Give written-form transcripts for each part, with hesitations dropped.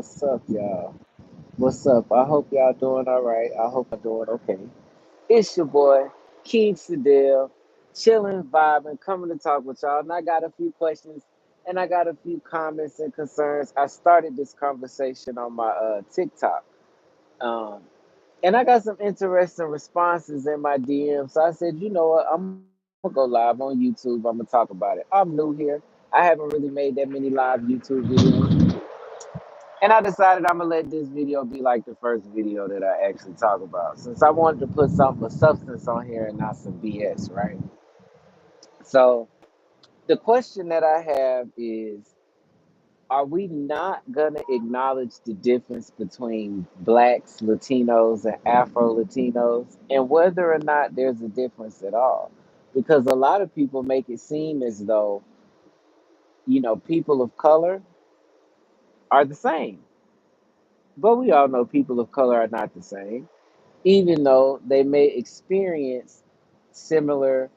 What's up, y'all? What's up? I hope y'all doing all right. I hope y'all doing okay. It's your boy, King Sadell, chilling, vibing, coming to talk with y'all. And I got a few questions and I got a few comments and concerns. I started this conversation on my TikTok. Um, and I got some interesting responses in my DM. So I said, you know what? I'm going to go live on YouTube. I'm going to talk about it. I'm new here. I haven't really made that many live YouTube videos. And I decided I'm gonna let this video be like the first video that I actually talk about, since I wanted to put something of substance on here and not some BS, right? So the question that I have is, are we not gonna acknowledge the difference between blacks, Latinos, and Afro Latinos, and whether or not there's a difference at all? Because a lot of people make it seem as though, people of color are the same. But we all know people of color are not the same, even though they may experience similar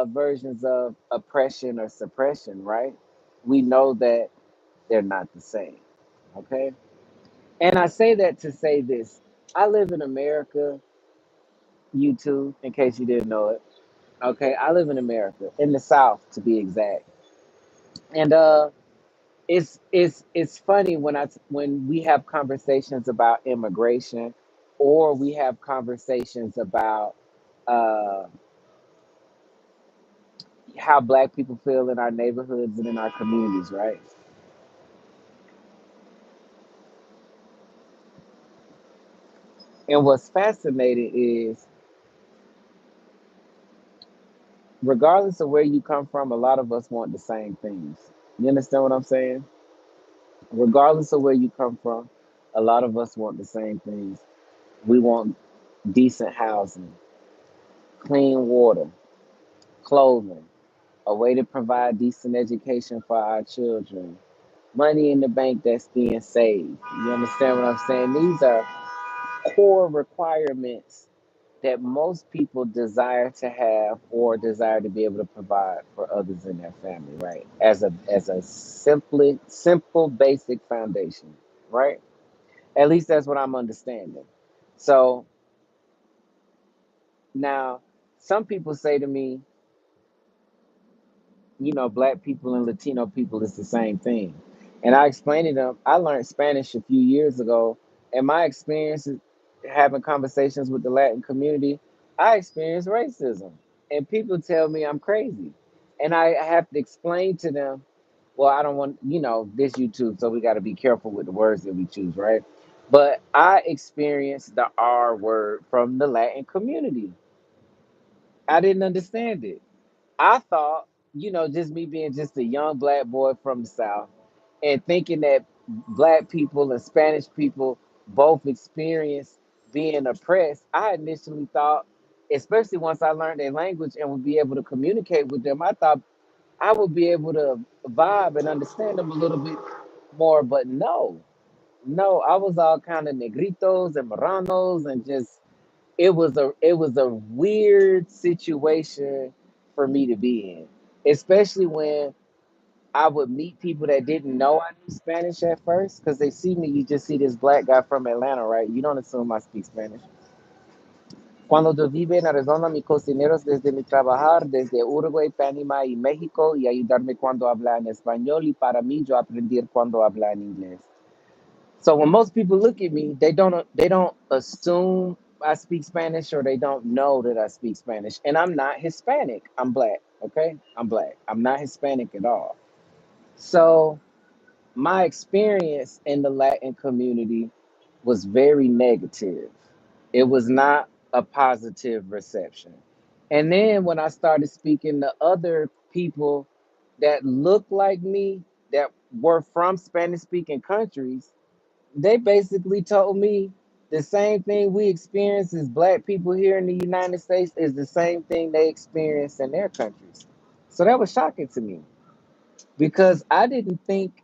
versions of oppression or suppression, right? We know that they're not the same, okay? And I say that to say this. I live in America, YouTube, in case you didn't know it. Okay, I live in America, in the South to be exact. And it's funny when we have conversations about immigration, or we have conversations about uh, how black people feel in our neighborhoods and in our communities, right? And what's fascinating is, regardless of where you come from, a lot of us want the same things. You understand what I'm saying? Regardless of where you come from, a lot of us want the same things. We want decent housing, clean water, clothing, a way to provide decent education for our children, money in the bank that's being saved. You understand what I'm saying? These are core requirements that most people desire to have or desire to be able to provide for others in their family, right? As a simple basic foundation, right? At least that's what I'm understanding. So now some people say to me, black people and Latino people is the same thing. And I explained to them, I learned Spanish a few years ago, and my experiences having conversations with the Latin community, I experienced racism. And people tell me I'm crazy. And I have to explain to them, well, I don't want, this YouTube, so we got to be careful with the words that we choose, right? But I experienced the R word from the Latin community. I didn't understand it. I thought, just me being just a young black boy from the South and thinking that black people and Spanish people both experience being oppressed, I initially thought, especially once I learned their language and would be able to communicate with them, I thought I would be able to vibe and understand them a little bit more. But no, no, I was all kind of negritos and moranos and just it was a weird situation for me to be in, especially when I would meet people that didn't know I knew Spanish at first, because they see me. You just see this black guy from Atlanta, right? You don't assume I speak Spanish. Cuando yo vive en Arizona, mis cocineros desde mi trabajar desde Uruguay, Panamá y México y ayudarme cuando habla en español y para mí yo aprender cuando habla en inglés. So when most people look at me, they don't assume I speak Spanish, or they don't know that I speak Spanish. And I'm not Hispanic. I'm black. Okay, I'm black. I'm not Hispanic at all. So my experience in the Latin community was very negative. It was not a positive reception. And then when I started speaking to other people that looked like me, that were from Spanish speaking countries, they basically told me the same thing we experience as black people here in the United States is the same thing they experience in their countries. So that was shocking to me, because I didn't think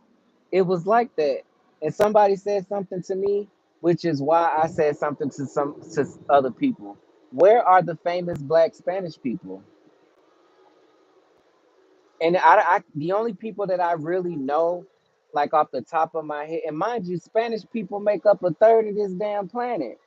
it was like that. And somebody said something to me, which is why I said something to other people. Where are the famous black Spanish people? And the only people that I really know like off the top of my head. And mind you, Spanish people make up a third of this damn planet.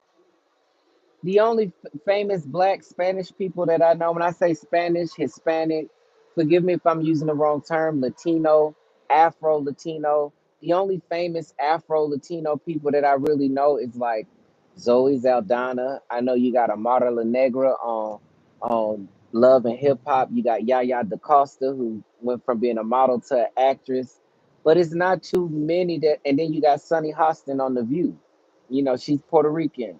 The only famous black Spanish people that I know, when I say Spanish, Hispanic, forgive me if I'm using the wrong term, Latino, Afro Latino. The only famous Afro Latino people that I really know is like Zoe Zaldana. I know you got Amara La Negra on Love and Hip Hop. You got Yaya DaCosta, who went from being a model to an actress. But it's not too many that, and then you got Sunny Hostin on The View. You know, she's Puerto Rican.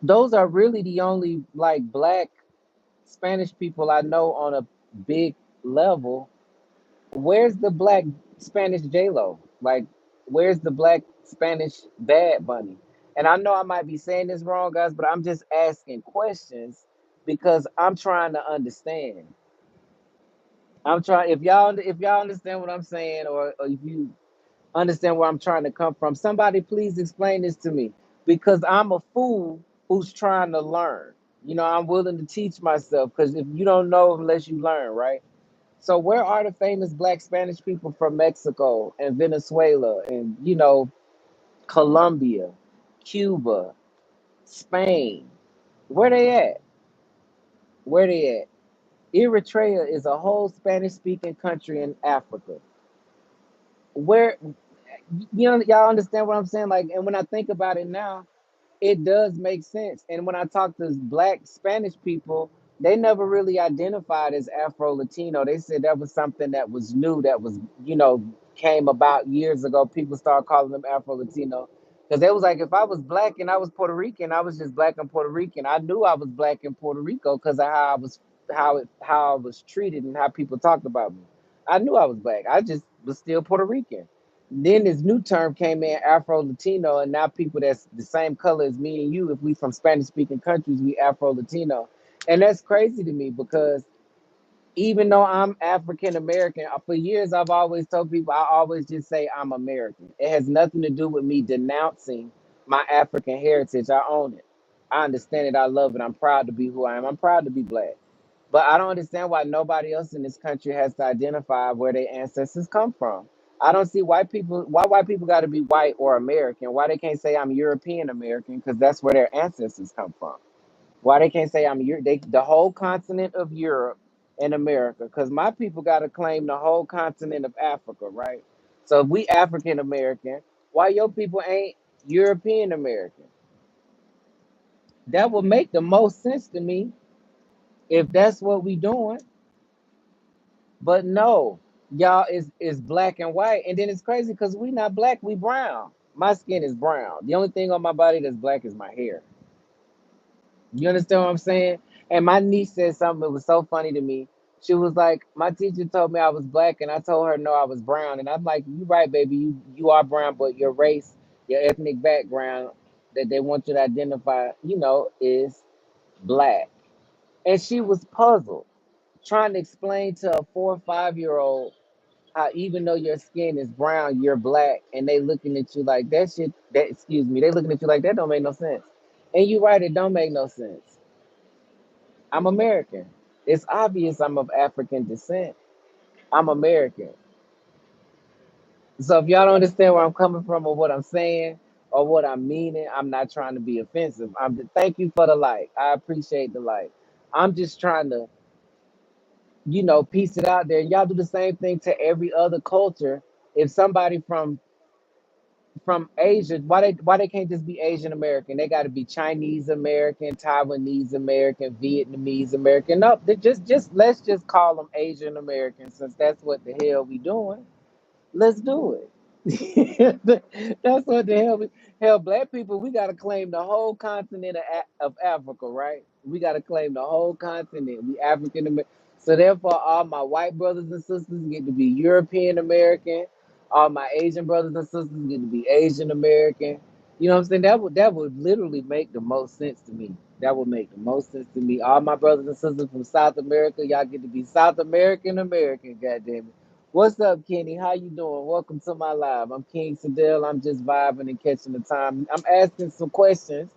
Those are really the only like black Spanish people I know on a big level. Where's the black Spanish J Lo? Like, where's the black Spanish Bad Bunny? And I know I might be saying this wrong, guys, but I'm just asking questions because I'm trying to understand. I'm trying. If y'all understand what I'm saying, or if you understand where I'm trying to come from. Somebody please explain this to me because I'm a fool who's trying to learn. You know, I'm willing to teach myself because if you don't know unless you learn, right? So where are the famous black Spanish people from Mexico and Venezuela and Colombia, Cuba, Spain? Where they at? Where they at? Eritrea is a whole Spanish speaking country in Africa. Where y'all understand what I'm saying? Like, and when I think about it now, it does make sense. And when I talk to black Spanish people, they never really identified as Afro Latino. They said that was something that was new, that was, came about years ago. People started calling them Afro Latino. Because they was like, if I was black and I was Puerto Rican, I was just black and Puerto Rican. I knew I was black in Puerto Rico because of how I was treated and how people talked about me. I knew I was black. I just was still Puerto Rican. Then this new term came in, Afro Latino, and now people that's the same color as me and you, if we from Spanish speaking countries, we Afro Latino. And that's crazy to me because even though I'm African American, for years I've always told people I always just say I'm American. It has nothing to do with me denouncing my African heritage. I own it. I understand it. I love it. I'm proud to be who I am. I'm proud to be black. But I don't understand why nobody else in this country has to identify where their ancestors come from. I don't see why white people got to be white or American. Why they can't say I'm European American because that's where their ancestors come from. Why they can't say the whole continent of Europe and America? Because my people got to claim the whole continent of Africa, right? So if we African American, why your people ain't European American? That would make the most sense to me if that's what we doing. But no, y'all is black and white, and then it's crazy because we not black, we brown. My skin is brown. The only thing on my body that's black is my hair. You understand what I'm saying? And my niece said something that was so funny to me. She was like, "My teacher told me I was black, and I told her no, I was brown." And I'm like, "You right, baby. You are brown, but your race, your ethnic background that they want you to identify, is black." And she was puzzled, trying to explain to a 4 or 5 year old how even though your skin is brown, you're black, and they looking at you like that shit. That excuse me, they looking at you like that don't make no sense. And you right, it don't make no sense. I'm American. It's obvious I'm of African descent. I'm American. So if y'all don't understand where I'm coming from or what I'm saying or what I'm meaning, I'm not trying to be offensive. Thank you for the like. I appreciate the like. I'm just trying to, piece it out there. Y'all do the same thing to every other culture. If somebody from Asia, why they can't just be Asian American? They got to be Chinese American, Taiwanese American, Vietnamese American. No, they just let's just call them Asian American since that's what the hell we doing. Let's do it. That's what the hell. Hell, black people, we gotta claim the whole continent of Africa, right? We gotta claim the whole continent. We African American. So therefore, all my white brothers and sisters get to be European American. All my Asian brothers and sisters get to be Asian American. You know what I'm saying? That would literally make the most sense to me. That would make the most sense to me. All my brothers and sisters from South America, y'all get to be South American American. Goddamn it. What's up, Kenny? How you doing? Welcome to my live. I'm King Sadell. I'm just vibing and catching the time. I'm asking some questions.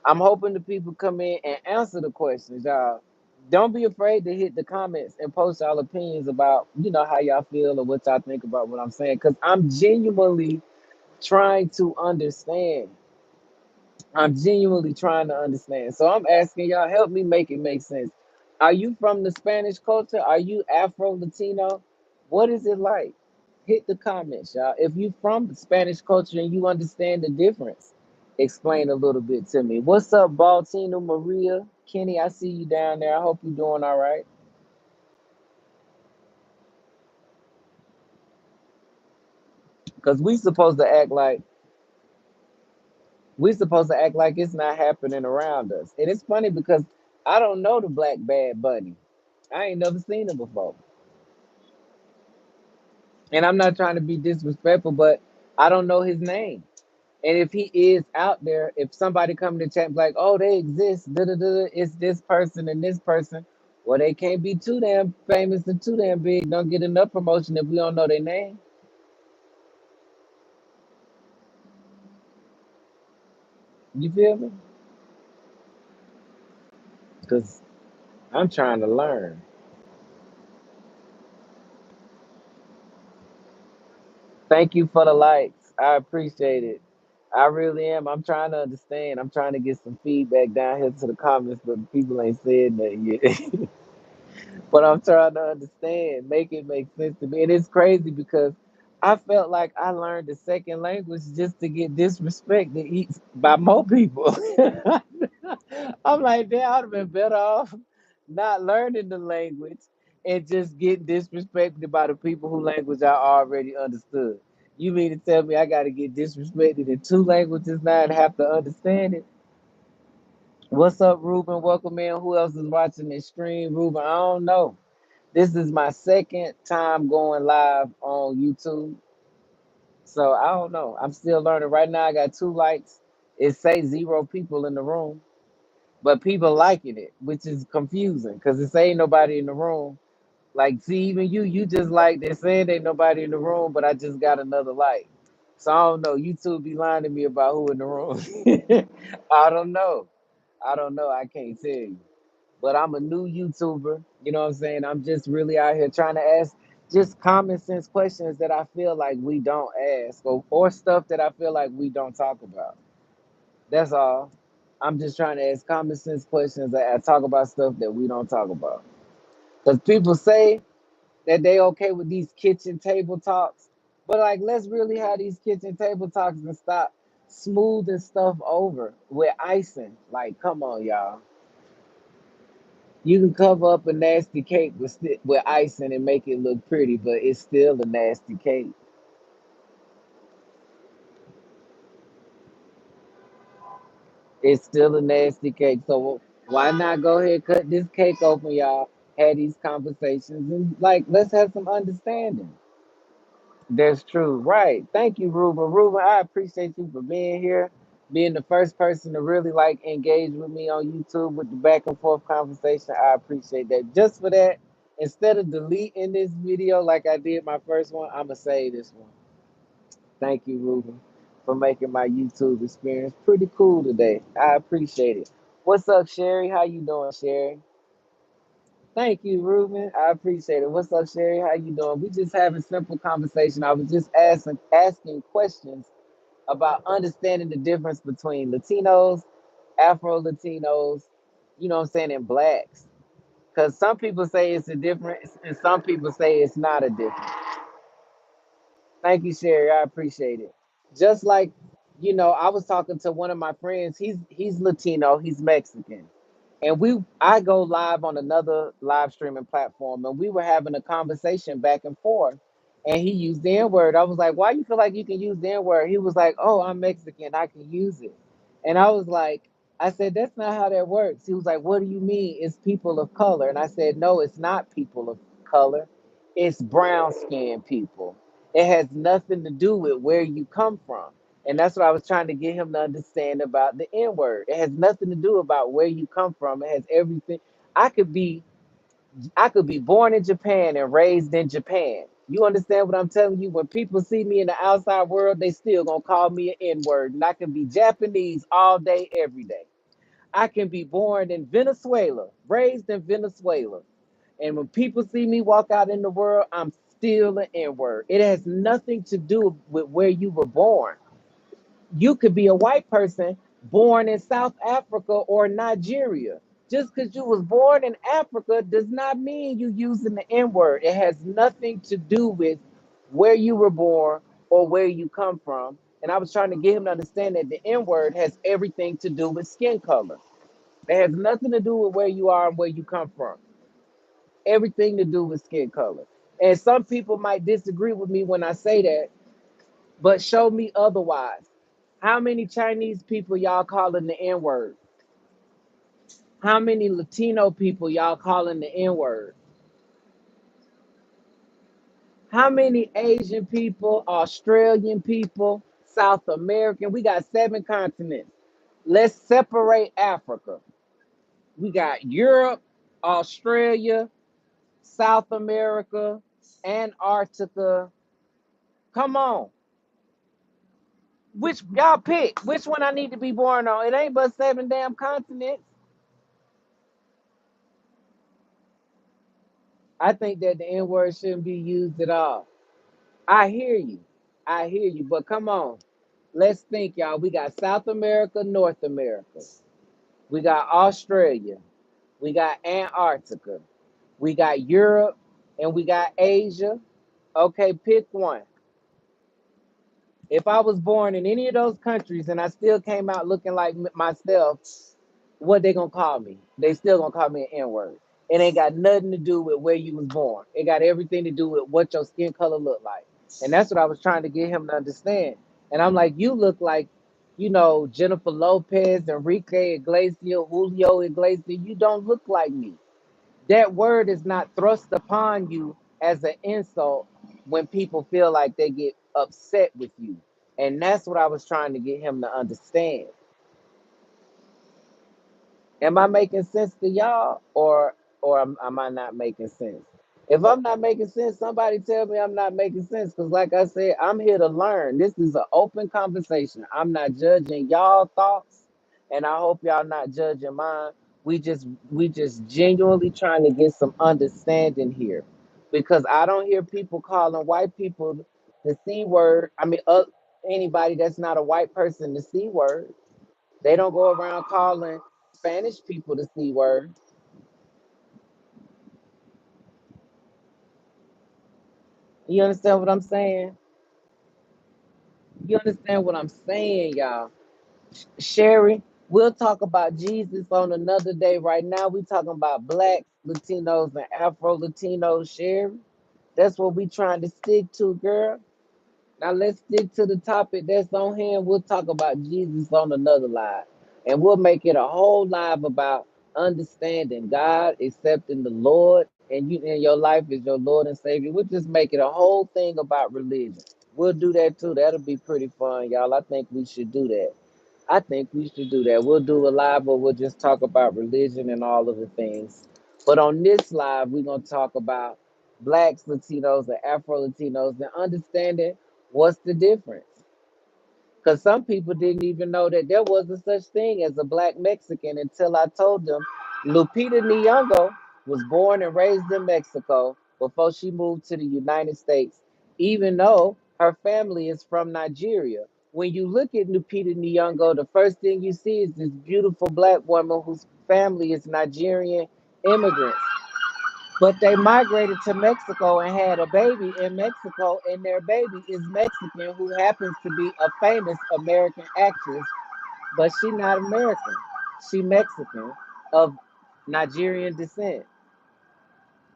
I'm hoping the people come in and answer the questions, y'all. Don't be afraid to hit the comments and post y'all opinions about, how y'all feel or what y'all think about what I'm saying. Cause I'm genuinely trying to understand. I'm genuinely trying to understand. So I'm asking y'all, help me make it make sense. Are you from the Spanish culture? Are you Afro Latino? What is it like? Hit the comments, y'all. If you from the Spanish culture and you understand the difference, explain a little bit to me. What's up, Baltina Maria? Kenny, I see you down there. I hope you're doing all right. Because we supposed to act like it's not happening around us. And it's funny because I don't know the Black Bad Bunny. I ain't never seen him before. And I'm not trying to be disrespectful, but I don't know his name. And if he is out there, if somebody come to chat like, oh, they exist, da da da, it's this person and this person. Well, they can't be too damn famous and too damn big. Don't get enough promotion if we don't know their name. You feel me? Because I'm trying to learn. Thank you for the likes. I appreciate it. I really am. I'm trying to understand. I'm trying to get some feedback down here to the comments, but people ain't said nothing yet. But I'm trying to understand, make it make sense to me. And it's crazy because I felt like I learned a second language just to get disrespected by more people. I'm like, damn, I'd have been better off not learning the language and just getting disrespected by the people whose language I already understood. You mean to tell me I got to get disrespected in two languages now and have to understand it? What's up, Ruben? Welcome in. Who else is watching this stream? Ruben, I don't know. This is my second time going live on YouTube. So I don't know. I'm still learning. Right now I got two likes. It says zero people in the room, but people liking it, which is confusing because it ain't nobody in the room. Like, see, even you just like they said ain't nobody in the room, but I just got another like. So I don't know. YouTube be lying to me about who in the room. I don't know. I don't know. I can't tell you. But I'm a new YouTuber. You know what I'm saying? I'm just really out here trying to ask just common sense questions that I feel like we don't ask or stuff that I feel like we don't talk about. That's all. I'm just trying to ask common sense questions that I talk about stuff that we don't talk about. Because people say that they okay with these kitchen table talks, but like let's really have these kitchen table talks and stop smoothing stuff over with icing. Like, come on, y'all. You can cover up a nasty cake with icing and make it look pretty, but it's still a nasty cake. It's still a nasty cake. So why not go ahead cut this cake open, y'all? Have these conversations and like let's have some understanding. That's true, right? Thank you, Ruben. Ruben, I appreciate you for being here, being the first person to really like engage with me on YouTube with the back and forth conversation. I appreciate that. Just for that, instead of deleting this video like I did my first one, I'ma save this one. Thank you, Ruben, for making my YouTube experience pretty cool today. I appreciate it. What's up, Sherry? How you doing, Sherry? Thank you, Ruben. I appreciate it. What's up, Sherry? How you doing? We just having simple conversation. I was just asking questions about understanding the difference between Latinos, Afro Latinos, you know what I'm saying, and blacks. Because some people say it's a difference, and some people say it's not a difference. Thank you, Sherry. I appreciate it. Just like, I was talking to one of my friends. He's Latino. He's Mexican, and I go live on another live streaming platform, and we were having a conversation back and forth, and he used the N word. I was like, "Why you feel like you can use the N word?" He was like, "Oh, I'm Mexican. I can use it," and I was like. I said, that's not how that works. He was like, what do you mean? It's people of color. And I said, no, it's not people of color. It's brown skinned people. It has nothing to do with where you come from. And that's what I was trying to get him to understand about the N word. It has nothing to do about where you come from. It has everything. I could be I could be born in Japan and raised in Japan. You understand what I'm telling you? When people see me in the outside world, they still gonna call me an N word. And I can be Japanese all day, every day. I can be born in Venezuela, raised in Venezuela. And when people see me walk out in the world, I'm still an N word. It has nothing to do with where you were born. You could be a white person born in South Africa or Nigeria. Just because you was born in Africa does not mean you using the N word. It has nothing to do with where you were born or where you come from. And I was trying to get him to understand that the N word has everything to do with skin color. It has nothing to do with where you are and where you come from. Everything to do with skin color. And some people might disagree with me when I say that, but show me otherwise. How many Chinese people y'all calling the N word? How many Latino people y'all calling the N word? How many Asian people, Australian people, South American? We got 7 continents. Let's separate Africa. We got Europe, Australia, South America, Antarctica. Come on. Which y'all pick? Which one I need to be born on? It ain't but 7 damn continents. I think that the N word shouldn't be used at all. I hear you. I hear you. But come on. Let's think, y'all. We got South America, North America. We got Australia. We got Antarctica. We got Europe and we got Asia. Okay, pick one. If I was born in any of those countries and I still came out looking like myself, what they gonna call me? They still gonna call me an N word. It ain't got nothing to do with where you was born. It got everything to do with what your skin color look like. And that's what I was trying to get him to understand. And I'm like, you look like, Jennifer Lopez, Enrique Iglesias, Julio Iglesias. You don't look like me. That word is not thrust upon you as an insult when people feel like they get upset with you. And that's what I was trying to get him to understand. Am I making sense to y'all, or am I not making sense? If I'm not making sense, somebody tell me I'm not making sense. Because, like I said, I'm here to learn. This is an open conversation. I'm not judging y'all thoughts, and I hope y'all not judging mine. We just genuinely trying to get some understanding here, because I don't hear people calling white people the c word. I mean, anybody that's not a white person the c word. They don't go around calling Spanish people the C word. You understand what I'm saying? You understand what I'm saying, y'all? Sherry, we'll talk about Jesus on another day. Right now, we talking about blacks, Latinos, and Afro Latinos, Sherry. That's what we trying to stick to, girl. Now let's stick to the topic that's on hand. We'll talk about Jesus on another live. And we'll make it a whole live about understanding God, accepting the Lord, and you in your life is your Lord and Savior. We'll just make it a whole thing about religion. We'll do that too. That'll be pretty fun, y'all. I think we should do that. I think we should do that. We'll do a live where we'll just talk about religion and all of the things. But on this live, we're gonna talk about blacks, Latinos, and Afro Latinos and understanding what's the difference. Because some people didn't even know that there was a such thing as a black Mexican until I told them Lupita Nyong'o was born and raised in Mexico before she moved to the United States, even though her family is from Nigeria. When you look at Lupita Nyong'o, the first thing you see is this beautiful black woman whose family is Nigerian immigrants. But they migrated to Mexico and had a baby in Mexico, and their baby is Mexican, who happens to be a famous American actress, but she not American. She Mexican of Nigerian descent.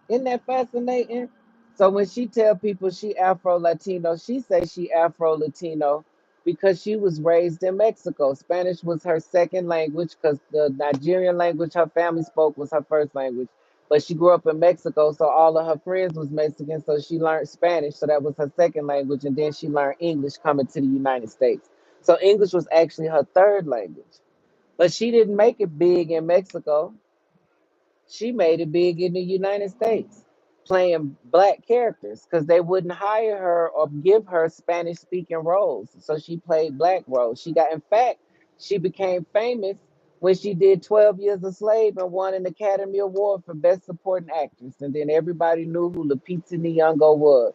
Isn't that fascinating? So when she tell people she Afro Latino, she say she Afro Latino because she was raised in Mexico. Spanish was her second language because the Nigerian language her family spoke was her first language. But she grew up in Mexico, so all of her friends was Mexican, so she learned Spanish, so that was her second language, and then she learned English coming to the United States. So English was actually her third language. But she didn't make it big in Mexico. She made it big in the United States, playing black characters because they wouldn't hire her or give her Spanish speaking roles. So she played black roles. In fact, she became famous when she did 12 Years a Slave and won an Academy Award for Best Supporting Actress. And then everybody knew who Lupita Nyong'o was.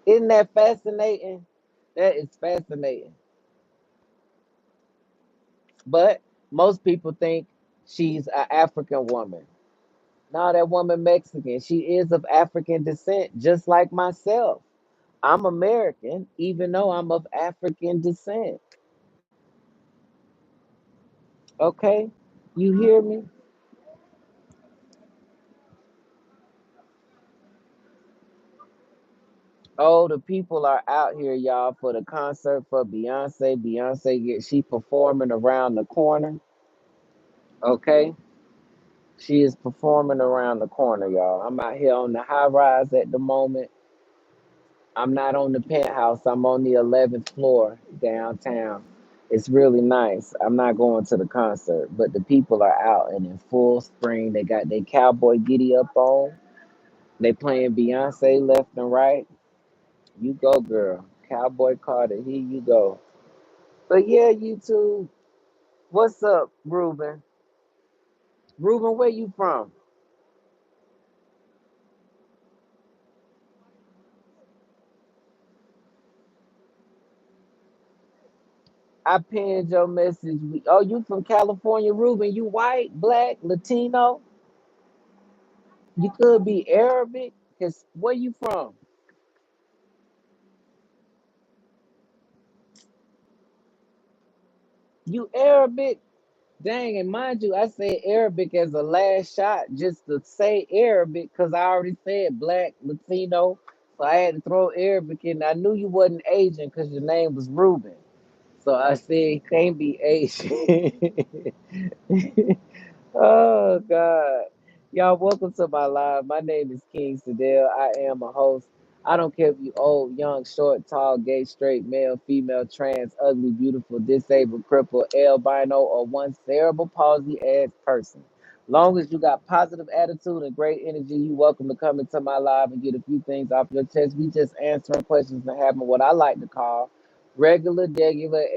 Isn't that fascinating? That is fascinating. But most people think she's an African woman. No, that woman Mexican. She is of African descent, just like myself. I'm American, even though I'm of African descent. Okay? You hear me? Oh, the people are out here, y'all, for the concert for Beyonce. She performing around the corner. Okay? She is performing around the corner, y'all. I'm out here on the high rise at the moment. I'm not on the penthouse. I'm on the 11th floor downtown. It's really nice. I'm not going to the concert, but the people are out and in full spring. They got their cowboy giddy up on. They playing Beyonce left and right. You go, girl. Cowboy Carter, here you go. But yeah, YouTube. What's up, Ruben? Ruben, where you from? I pinned your message. Oh, you from California, Ruben? You white, black, Latino? You could be Arabic. Cause where you from? You Arabic? Dang, and mind you, I said Arabic as a last shot just to say Arabic because I already said black, Latino. So I had to throw Arabic in. I knew you wasn't Asian because your name was Ruben. So I said he can't be Asian. Oh God. Y'all, welcome to my live. My name is King Sadell. I am a host. I don't care if you old, young, short, tall, gay, straight, male, female, trans, ugly, beautiful, disabled, crippled, albino, or one cerebral palsy ass person. Long as you got positive attitude and great energy, you welcome to come into my live and get a few things off your chest. We just answering questions and having what I like to call regular,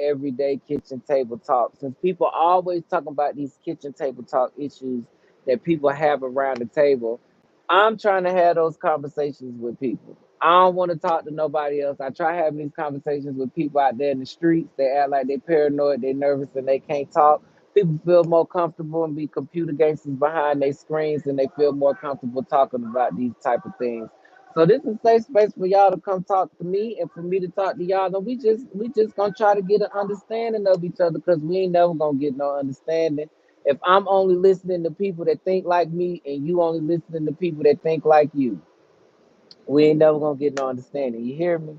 everyday kitchen table talk. Since people are always talking about these kitchen table talk issues that people have around the table, I'm trying to have those conversations with people. I don't want to talk to nobody else. I try having these conversations with people out there in the streets. They act like they're paranoid, they're nervous, and they can't talk. People feel more comfortable and be computer gangsters behind their screens, and they feel more comfortable talking about these type of things. So this is a safe space for y'all to come talk to me and for me to talk to y'all. And we just gonna try to get an understanding of each other because we ain't never gonna get no understanding. If I'm only listening to people that think like me and you only listening to people that think like you, we ain't never gonna get no understanding. You hear me?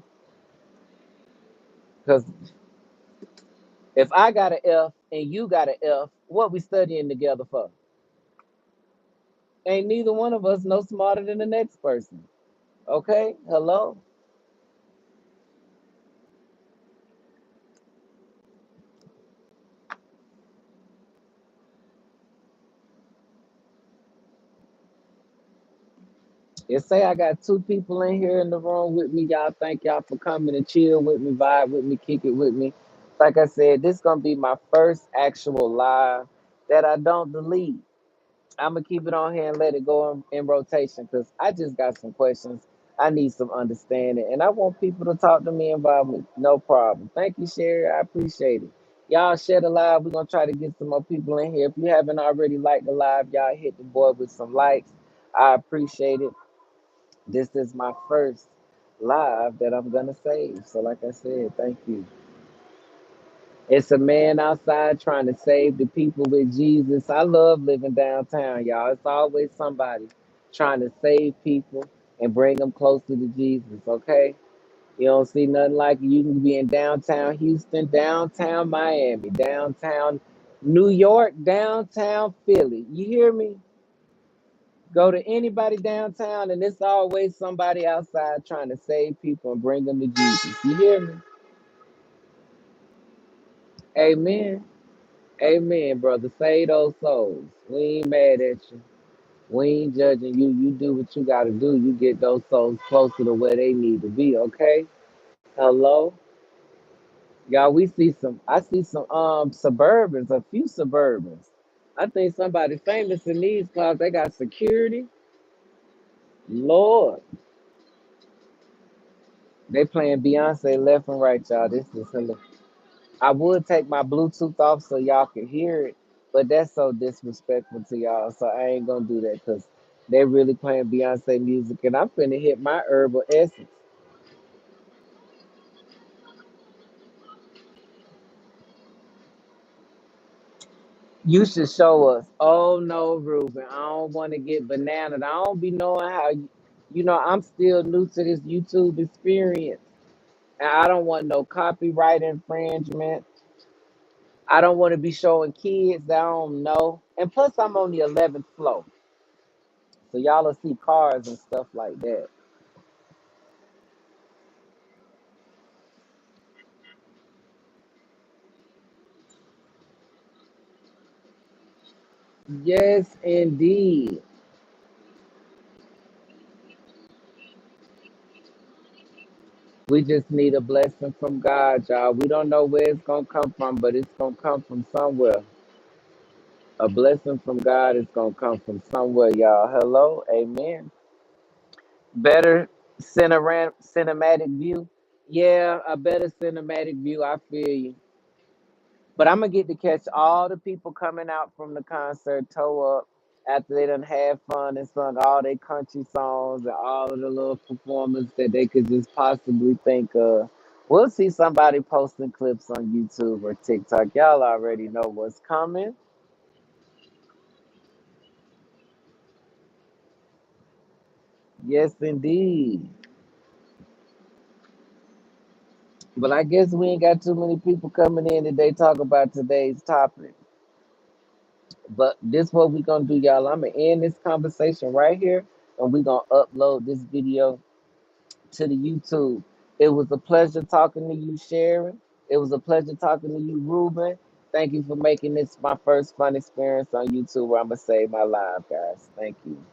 Because if I got an F and you got an F, what we studying together for? Ain't neither one of us no smarter than the next person. Okay? Hello? And say I got two people in here in the room with me. Y'all, thank y'all for coming and chill with me, vibe with me, kick it with me. Like I said, this gonna be my first actual live that I don't delete. I'm gonna keep it on here and let it go in rotation because I just got some questions. I need some understanding, and I want people to talk to me about me. No problem. Thank you, Sherry. I appreciate it. Y'all share the live. We're gonna try to get some more people in here. If you haven't already liked the live, y'all hit the board with some likes. I appreciate it. This is my first live that I'm gonna save. So, like I said, thank you. It's a man outside trying to save the people with Jesus. I love living downtown, y'all. It's always somebody trying to save people and bring them closer to Jesus, okay? You don't see nothing like it. You can be in downtown Houston, downtown Miami, downtown New York, downtown Philly. You hear me? Go to anybody downtown, and it's always somebody outside trying to save people and bring them to Jesus. You hear me? Amen. Amen, brother. Save those souls. We ain't mad at you. We ain't judging you. You do what you got to do. You get those souls closer to where they need to be, okay? Hello? Y'all, I see some Suburbans, a few Suburbans. I think somebody famous in these cars, they got security. Lord, they playing Beyonce left and right, y'all. This is hilarious. I would take my Bluetooth off so y'all can hear it, but that's so disrespectful to y'all. So I ain't gonna do that because they really playing Beyonce music, and I'm finna hit my herbal essence. You should show us. Oh no, Ruben, I don't want to get bananas. I don't be knowing how. I'm still new to this YouTube experience, and I don't want no copyright infringement. I don't want to be showing kids that I don't know. And plus, I'm on the 11th floor, so y'all will see cars and stuff like that. Yes, indeed. We just need a blessing from God, y'all. We don't know where it's gonna come from, but it's gonna come from somewhere. A blessing from God is gonna come from somewhere, y'all. Hello, amen. Better cinematic view. Yeah, a better cinematic view. I feel you. But I'm gonna get to catch all the people coming out from the concert toe up after they done had fun and sung all their country songs and all of the little performance that they could just possibly think of. We'll see somebody posting clips on YouTube or TikTok. Y'all already know what's coming. Yes, indeed. But I guess we ain't got too many people coming in today talk about today's topic. But this what we gonna do, y'all. I'm gonna end this conversation right here, and we gonna upload this video to the YouTube. It was a pleasure talking to you, Sharon. It was a pleasure talking to you, Ruben. Thank you for making this my first fun experience on YouTube where I'm gonna save my life, guys. Thank you.